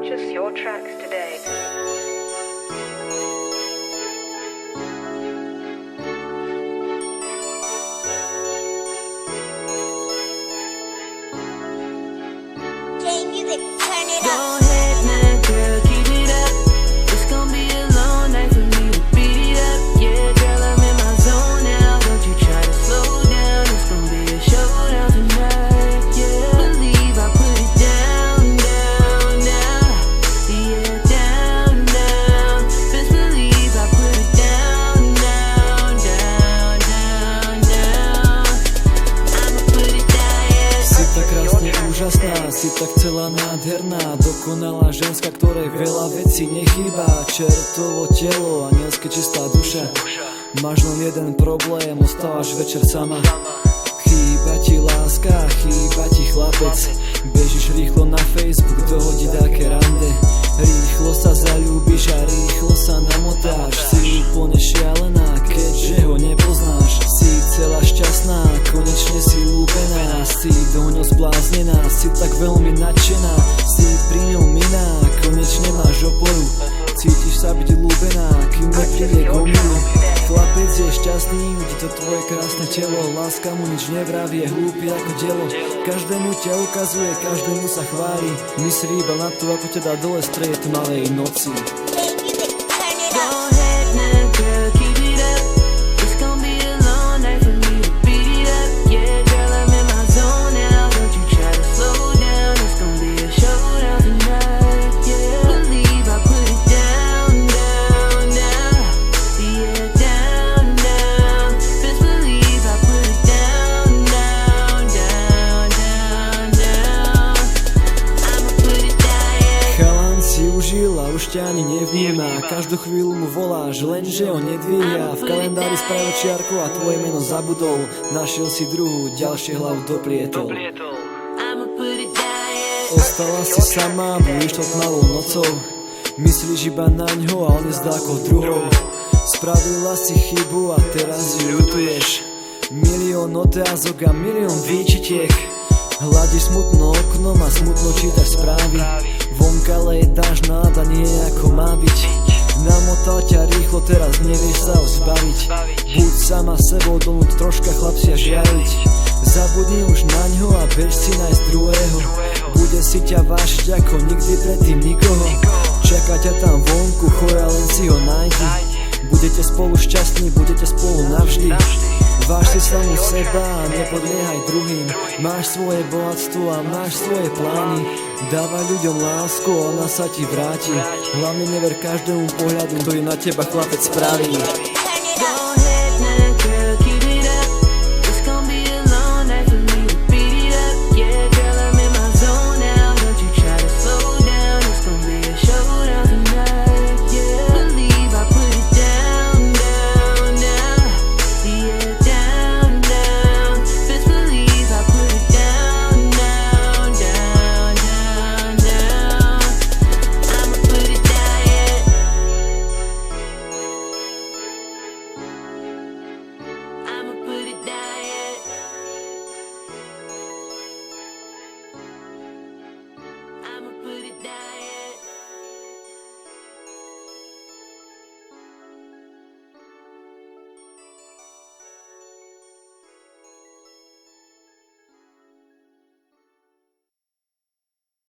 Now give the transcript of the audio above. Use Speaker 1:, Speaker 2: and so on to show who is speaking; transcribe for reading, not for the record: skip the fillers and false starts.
Speaker 1: Purchase your tracks today.
Speaker 2: Music, turn it
Speaker 3: Go
Speaker 2: up.
Speaker 3: ahead now, girl, keep it up. It's gonna be a long night for me to beat it up. Yeah, girl, I'm in my zone now. Don't you try to slow down. It's gonna be a showdown tonight. Yeah, believe I put it down, down, down. Yeah, down, down. Best believe I put it down, down, down, down, down. I'ma put it down, yeah.
Speaker 4: Si tak krásne úžasná, si tak celá nádherná, dokonalá ženská, ktorej veľa vecí nechýba. Čertovo telo, anielské čistá duša. Máš len jeden problém, ostávaš večer sama. Chýba ti láska, chýba ti chlapec. Bežíš rýchlo na Facebook, dohodí také rande. Rýchlo sa zaľúbiš a rýchlo sa namotáš. Si úplne šialená, keďže ho nepoznáš. Si celá šťastná, konečne si ľúbená. Si do ňo zbláznená, si tak veľmi nadšená. Si pri ňom iná, konečne máš oporu. Cítiš sa byť ľúbená, kým nepríde k omylu. Chlapec je šťastný, vidí to tvoje krásne telo. Láska mu nič nevraví, je hlúpy ako dielo. Každému ťa ukazuje, každému sa chváli. Myslí iba na to, ako ťa dá dole strieť tmavej noci.
Speaker 2: Music, turn it
Speaker 3: Go
Speaker 2: up.
Speaker 3: ahead now, girl, keep it up. It's gonna be a long night for me to beat it up. Yeah, girl, I'm in my zone now. Don't you try to slow down. It's gonna be a showdown tonight. Yeah, believe I put it down, down, down. Yeah, down, down. Best believe I put it down, down, down, down, down. I'ma put it down, yeah.
Speaker 4: Chalan si užil a už ťa ani nevníma. Každú chvíľu mu voláš, lenže ho nedvíha. V kalendári spravil čiarku a tvoje meno zabudol. Našiel si druhú, ďalšie hlavu doplietol.
Speaker 3: I'ma put it down, yeah.
Speaker 4: Ostala si sama, budeš to tmavou nocou. Myslíš iba na ňo a on je s dákou druhou. Spravila si chybu a teraz ju ľutuješ. Milión otázok a milión výčitiek. Hľadíš smutno oknom a smutno čítaš správy. Vonka leje dážď a nie ako má byť. Namotal ťa rýchlo, teraz nevieš sa ho zbaviť. Buď sama sebou, donúť troška chlapcia žiariť. Zabudni už na ňo a bež si nájsť druhého. Bude si ťa vážiť ako nikdy predtým nikoho. Čaká ťa tam vonku, chora, len si ho nájdi. Budete spolu šťastní, budete spolu navždy. Váž si samu seba a nepodliehaj druhým. Máš svoje bohatstvo a máš svoje plány. Dávaj ľuďom lásku, ona sa ti vráti. Hlavne never každému pohľadu, ktorý na teba chlapec spraví.